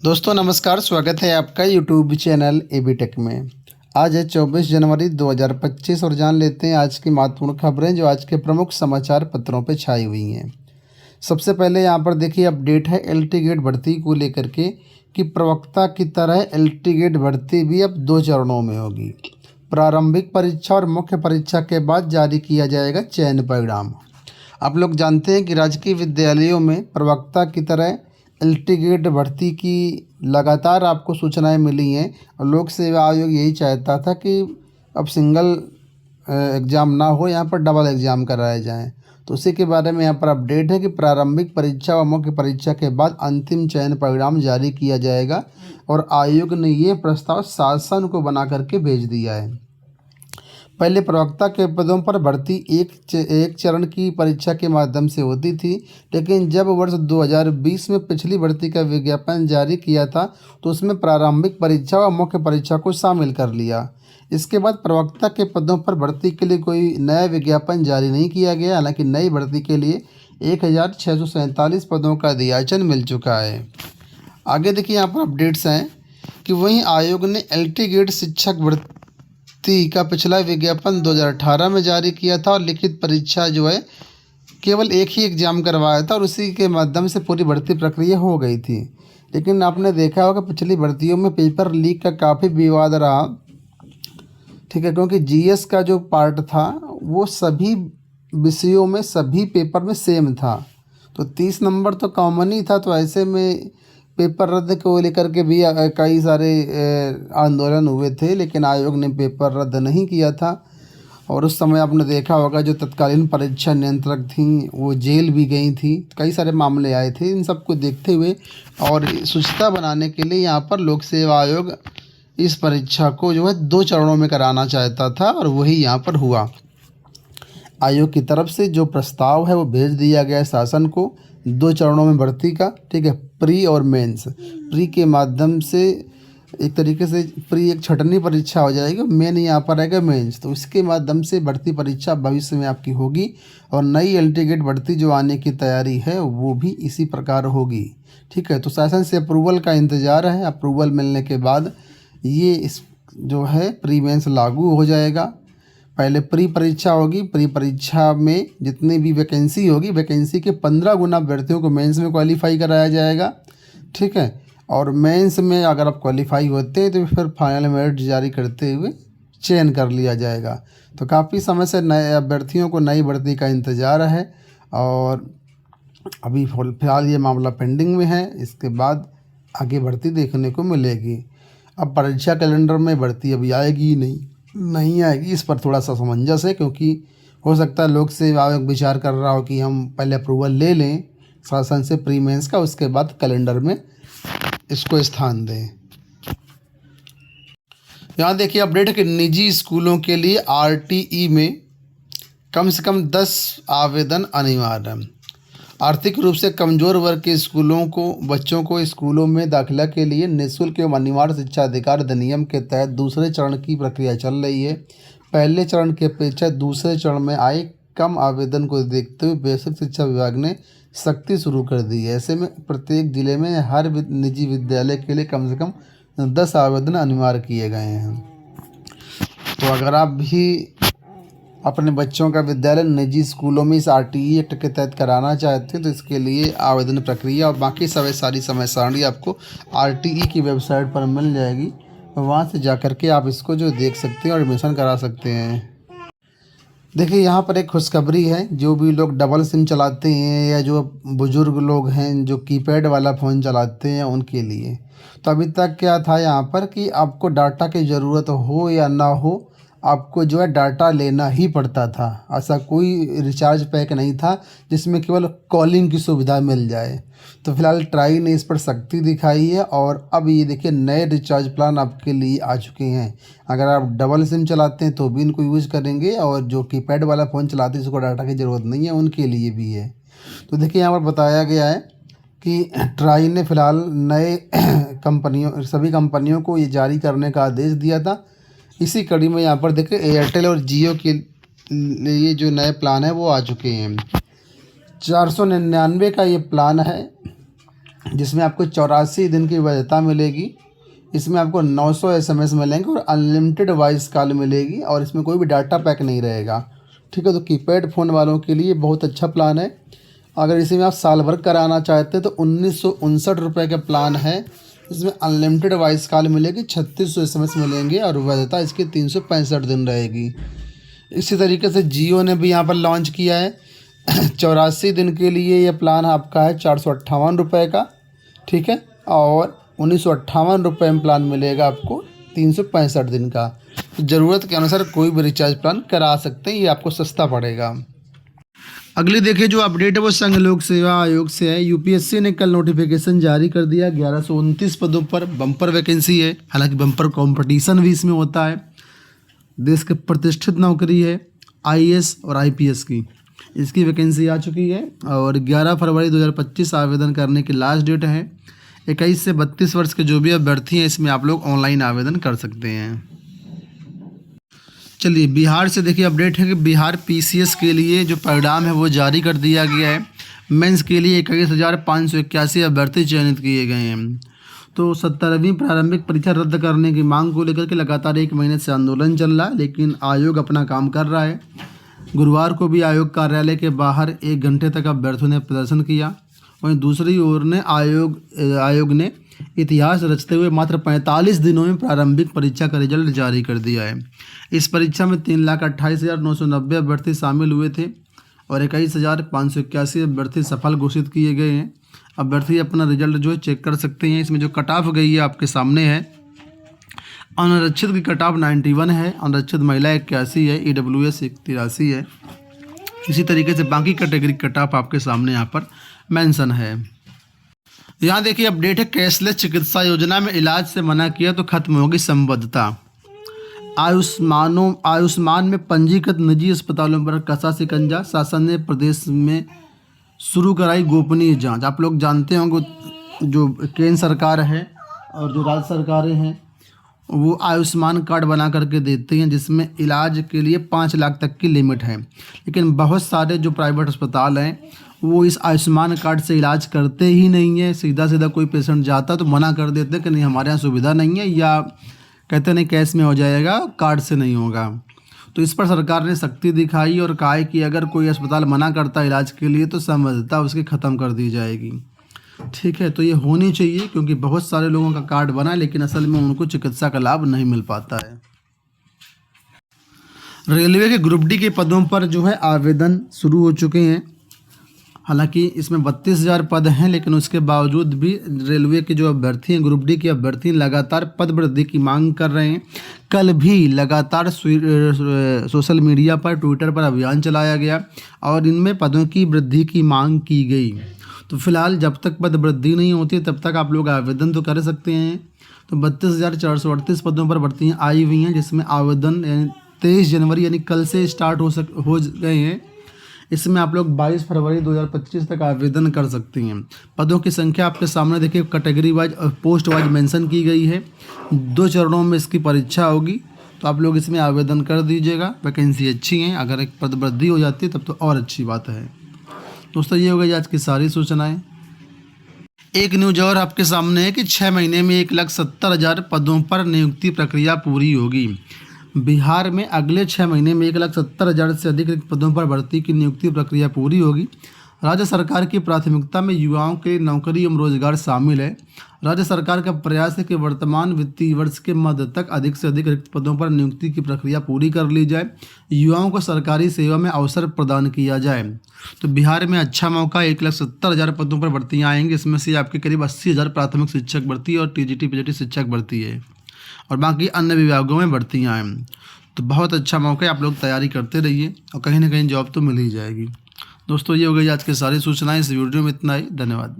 दोस्तों नमस्कार, स्वागत है आपका यूट्यूब चैनल एबी टेक में। आज है 24 जनवरी 2025 और जान लेते हैं आज की महत्वपूर्ण खबरें जो आज के प्रमुख समाचार पत्रों पर छाई हुई हैं। सबसे पहले यहां पर देखिए अपडेट है एलटी गेट भर्ती को लेकर के कि प्रवक्ता की तरह एलटी गेट भर्ती भी अब 2 चरणों में होगी। प्रारंभिक परीक्षा और मुख्य परीक्षा के बाद जारी किया जाएगा चयन परिणाम। आप लोग जानते हैं कि राजकीय विद्यालयों में प्रवक्ता की तरह एलटी गेट भर्ती की लगातार आपको सूचनाएं मिली हैं और लोक सेवा आयोग यही चाहता था कि अब सिंगल एग्ज़ाम ना हो, यहाँ पर डबल एग्ज़ाम कराए जाएं। तो उसी के बारे में यहाँ पर अपडेट है कि प्रारंभिक परीक्षा व मुख्य परीक्षा के बाद अंतिम चयन परिणाम जारी किया जाएगा और आयोग ने ये प्रस्ताव शासन को बना करके भेज दिया है। पहले प्रवक्ता के पदों पर भर्ती एक चरण की परीक्षा के माध्यम से होती थी, लेकिन जब वर्ष 2020 में पिछली भर्ती का विज्ञापन जारी किया था तो उसमें प्रारंभिक परीक्षा व मुख्य परीक्षा को शामिल कर लिया। इसके बाद प्रवक्ता के पदों पर भर्ती के लिए कोई नया विज्ञापन जारी नहीं किया गया। हालांकि नई भर्ती के लिए 1647 पदों का दियाचन मिल चुका है। आगे देखिए यहाँ पर अपडेट्स हैं कि वहीं आयोग ने एलटी गेट शिक्षक भर्ती का पिछला विज्ञापन 2018 में जारी किया था और लिखित परीक्षा जो है केवल एक ही एग्ज़ाम करवाया था और उसी के माध्यम से पूरी भर्ती प्रक्रिया हो गई थी। लेकिन आपने देखा होगा पिछली भर्तियों में पेपर लीक का काफ़ी विवाद रहा, ठीक है, क्योंकि जीएस का जो पार्ट था वो सभी विषयों में सभी पेपर में सेम था, तो 30 नंबर तो कॉमन ही था। तो ऐसे में पेपर रद्द को लेकर के भी कई सारे आंदोलन हुए थे, लेकिन आयोग ने पेपर रद्द नहीं किया था। और उस समय आपने देखा होगा जो तत्कालीन परीक्षा नियंत्रक थी वो जेल भी गई थी, कई सारे मामले आए थे। इन सब को देखते हुए और शुचिता बनाने के लिए यहाँ पर लोक सेवा आयोग इस परीक्षा को जो है 2 चरणों में कराना चाहता था और वही यहाँ पर हुआ। आयोग की तरफ से जो प्रस्ताव है वो भेज दिया गया शासन को 2 चरणों में भर्ती का, ठीक है, प्री और मेंस। प्री के माध्यम से एक तरीके से प्री एक छटनी परीक्षा हो जाएगी, मेन यहाँ पर रहेगा मेंस। तो इसके माध्यम से भर्ती परीक्षा भविष्य में आपकी होगी और नई एलटी गेट भर्ती जो आने की तैयारी है वो भी इसी प्रकार होगी, ठीक है। तो शासन से अप्रूवल का इंतज़ार है। अप्रूवल मिलने के बाद ये इस जो है प्री मेंस लागू हो जाएगा। पहले प्री परीक्षा होगी, प्री परीक्षा में जितनी भी वैकेंसी होगी वैकेंसी के 15 गुना अभ्यर्थियों को मेंस में क्वालिफाई कराया जाएगा, ठीक है। और मेंस में अगर आप क्वालिफाई होते हैं तो फिर फाइनल मेरिट जारी करते हुए चयन कर लिया जाएगा। तो काफ़ी समय से नए अभ्यर्थियों को नई भर्ती का इंतज़ार है और अभी फ़िलहाल ये मामला पेंडिंग में है। इसके बाद आगे भर्ती देखने को मिलेगी। अब परीक्षा कैलेंडर में भर्ती अभी आएगी ही नहीं आएगी, इस पर थोड़ा सा असमंजस है, क्योंकि हो सकता है लोक सेवा आयोग विचार कर रहा हो कि हम पहले अप्रूवल ले लें शासन से प्री मेंस का, उसके बाद कैलेंडर में इसको स्थान दें। यहाँ देखिए अपडेट है कि निजी स्कूलों के लिए आरटीई में कम से कम 10 आवेदन अनिवार्य। आर्थिक रूप से कमज़ोर वर्ग के स्कूलों को बच्चों को स्कूलों में दाखिला के लिए निःशुल्क एवं अनिवार्य शिक्षा अधिकार अधिनियम के तहत दूसरे चरण की प्रक्रिया चल रही है। पहले चरण की अपेक्षा दूसरे चरण में आए कम आवेदन को देखते हुए बेसिक शिक्षा विभाग ने सख्ती शुरू कर दी है। ऐसे में प्रत्येक जिले में हर निजी विद्यालय के लिए कम से कम 10 आवेदन अनिवार्य किए गए हैं। तो अगर आप भी अपने बच्चों का विद्यालय निजी स्कूलों में इस आरटीई एक्ट के तहत कराना चाहते हैं तो इसके लिए आवेदन प्रक्रिया और बाकी सारी समय सारणी आपको आरटीई की वेबसाइट पर मिल जाएगी। वहाँ से जा कर के आप इसको जो देख सकते हैं और एडमिशन करा सकते हैं। देखिए यहाँ पर एक खुशखबरी है, जो भी लोग डबल सिम चलाते हैं या जो बुज़ुर्ग लोग हैं जो कीपैड वाला फ़ोन चलाते हैं उनके लिए। तो अभी तक क्या था यहाँ पर कि आपको डाटा की ज़रूरत हो या ना हो आपको जो है डाटा लेना ही पड़ता था। ऐसा कोई रिचार्ज पैक नहीं था जिसमें केवल कॉलिंग की सुविधा मिल जाए। तो फिलहाल ट्राई ने इस पर सख्ती दिखाई है और अब ये देखिए नए रिचार्ज प्लान आपके लिए आ चुके हैं। अगर आप डबल सिम चलाते हैं तो भी इनको यूज़ करेंगे और जो कीपैड वाला फ़ोन चलाते हैं जिसको डाटा की ज़रूरत नहीं है उनके लिए भी है। तो देखिए यहाँ पर बताया गया है कि ट्राई ने फ़िलहाल नए सभी कंपनियों को ये जारी करने का आदेश दिया था। इसी कड़ी में यहाँ पर देखिए एयरटेल और जियो के लिए जो नए प्लान है वो आ चुके हैं। 499 का ये प्लान है जिसमें आपको 84 दिन की वैधता मिलेगी। इसमें आपको 900 SMS मिलेंगे और अनलिमिटेड वॉइस कॉल मिलेगी और इसमें कोई भी डाटा पैक नहीं रहेगा। ठीक है, तो कीपैड फ़ोन वालों के लिए बहुत अच्छा प्लान है। अगर इसी में आप साल भर कराना चाहते हैं तो 1959 रुपये का प्लान है। इसमें अनलिमिटेड वॉइस कॉल मिलेगी, 3600 SMS मिलेंगे और वैधता इसकी 365 दिन रहेगी। इसी तरीके से जियो ने भी यहाँ पर लॉन्च किया है। 84 दिन के लिए ये प्लान आपका है 458 रुपये का। ठीक है, और 1958 रुपये में प्लान मिलेगा आपको 365 दिन का। तो ज़रूरत के अनुसार कोई भी रिचार्ज प्लान करा सकते हैं, ये आपको सस्ता पड़ेगा। अगली देखिए जो अपडेट है वो संघ लोक सेवा आयोग से है। यूपीएससी ने कल नोटिफिकेशन जारी कर दिया। 1129 पदों पर बम्पर वैकेंसी है। हालांकि बम्पर कंपटीशन भी इसमें होता है। देश की प्रतिष्ठित नौकरी है आईएएस और आईपीएस की। इसकी वैकेंसी आ चुकी है और 11 फरवरी 2025 आवेदन करने की लास्ट डेट है। 21 से 32 वर्ष के जो भी अभ्यर्थी हैं इसमें आप लोग ऑनलाइन आवेदन कर सकते हैं। चलिए बिहार से देखिए अपडेट है कि बिहार पीसीएस के लिए जो परिणाम है वो जारी कर दिया गया है। मेंस के लिए 21,581 अभ्यर्थी चयनित किए गए हैं। तो 17वीं प्रारंभिक परीक्षा रद्द करने की मांग को लेकर के लगातार 1 महीने से आंदोलन चल रहा है, लेकिन आयोग अपना काम कर रहा है। गुरुवार को भी आयोग कार्यालय के बाहर 1 घंटे तक अभ्यर्थियों ने प्रदर्शन किया। वहीं दूसरी ओर ने आयोग ने इतिहास रचते हुए मात्र 45 दिनों में प्रारंभिक परीक्षा का रिजल्ट जारी कर दिया है। इस परीक्षा में 3,28,990 अभ्यर्थी शामिल हुए थे और 21,581 अभ्यर्थी सफल घोषित किए गए हैं। अभ्यर्थी अपना रिजल्ट जो है चेक कर सकते हैं। इसमें जो कट ऑफ गई है आपके सामने है। अनारक्षित की कट ऑफ 91 है, अनारक्षित महिला 81 है, ईडब्ल्यूएस 83 है। इसी तरीके से बाकी कैटेगरी कट ऑफ आपके सामने यहाँ पर मेंशन है। यहाँ देखिए अपडेट है कैशलेस चिकित्सा योजना में इलाज से मना किया तो खत्म होगी संबद्धता। आयुष्मान में पंजीकृत निजी अस्पतालों पर कसा शिकंजा। शासन ने प्रदेश में शुरू कराई गोपनीय जांच। आप लोग जानते होंगे जो केंद्र सरकार है और जो राज्य सरकारें हैं वो आयुष्मान कार्ड बना करके देते हैं, जिसमें इलाज के लिए 5 लाख तक की लिमिट है। लेकिन बहुत सारे जो प्राइवेट अस्पताल हैं वो इस आयुष्मान कार्ड से इलाज करते ही नहीं है। सीधा सीधा कोई पेशेंट जाता तो मना कर देते कि नहीं हमारे यहाँ सुविधा नहीं है, या कहते नहीं कैश में हो जाएगा, कार्ड से नहीं होगा। तो इस पर सरकार ने सख्ती दिखाई और कहा है कि अगर कोई अस्पताल मना करता है इलाज के लिए तो संबद्धता उसकी ख़त्म कर दी जाएगी। ठीक है, तो ये होनी चाहिए क्योंकि बहुत सारे लोगों का कार्ड बना लेकिन असल में उनको चिकित्सा का लाभ नहीं मिल पाता है। रेलवे के ग्रुप डी के पदों पर जो है आवेदन शुरू हो चुके हैं। हालांकि इसमें 32,000 पद हैं, लेकिन उसके बावजूद भी रेलवे के जो अभ्यर्थी हैं ग्रुप डी के अभ्यर्थी लगातार पद वृद्धि की मांग कर रहे हैं। कल भी लगातार सोशल मीडिया पर ट्विटर पर अभियान चलाया गया और इनमें पदों की वृद्धि की मांग की गई। तो फिलहाल जब तक पद वृद्धि नहीं होती तब तक आप लोग आवेदन तो कर सकते हैं। तो 32,438 पदों पर भर्तियाँ आई हुई हैं, जिसमें आवेदन 23 जनवरी यानी कल से स्टार्ट हो गए हैं। इसमें आप लोग 22 फरवरी 2025 तक आवेदन कर सकते हैं। पदों की संख्या आपके सामने देखिए कैटेगरी वाइज और पोस्ट वाइज मेंशन की गई है। 2 चरणों में इसकी परीक्षा होगी, तो आप लोग इसमें आवेदन कर दीजिएगा। वैकेंसी अच्छी हैं, अगर एक पद वृद्धि हो जाती है तब तो और अच्छी बात है। दोस्तों ये हो गई आज की सारी सूचनाएं। एक न्यूज और आपके सामने है कि 6 महीने में 1,70,000 पदों पर नियुक्ति प्रक्रिया पूरी होगी। बिहार में अगले 6 महीने में 1,70,000 से अधिक रिक्त पदों पर भर्ती की नियुक्ति प्रक्रिया पूरी होगी। राज्य सरकार की प्राथमिकता में युवाओं के नौकरी एवं रोजगार शामिल है। राज्य सरकार का प्रयास है कि वर्तमान वित्तीय वर्ष के मध्य तक अधिक से अधिक रिक्त पदों पर नियुक्ति की प्रक्रिया पूरी कर ली जाए, युवाओं को सरकारी सेवा में अवसर प्रदान किया जाए। तो बिहार में अच्छा मौका, 1,70,000 पदों पर भर्तियाँ आएंगी। इसमें से आपके करीब 80,000 प्राथमिक शिक्षक भर्ती और टीजीटी पीजीटी शिक्षक भर्ती है और बाकी अन्य विभागों में भर्तियाँ हैं। तो बहुत अच्छा मौका है, आप लोग तैयारी करते रहिए और कहीं ना कहीं जॉब तो मिल ही जाएगी। दोस्तों ये हो गई आज की सारी सूचनाएं। इस वीडियो में इतना ही। धन्यवाद।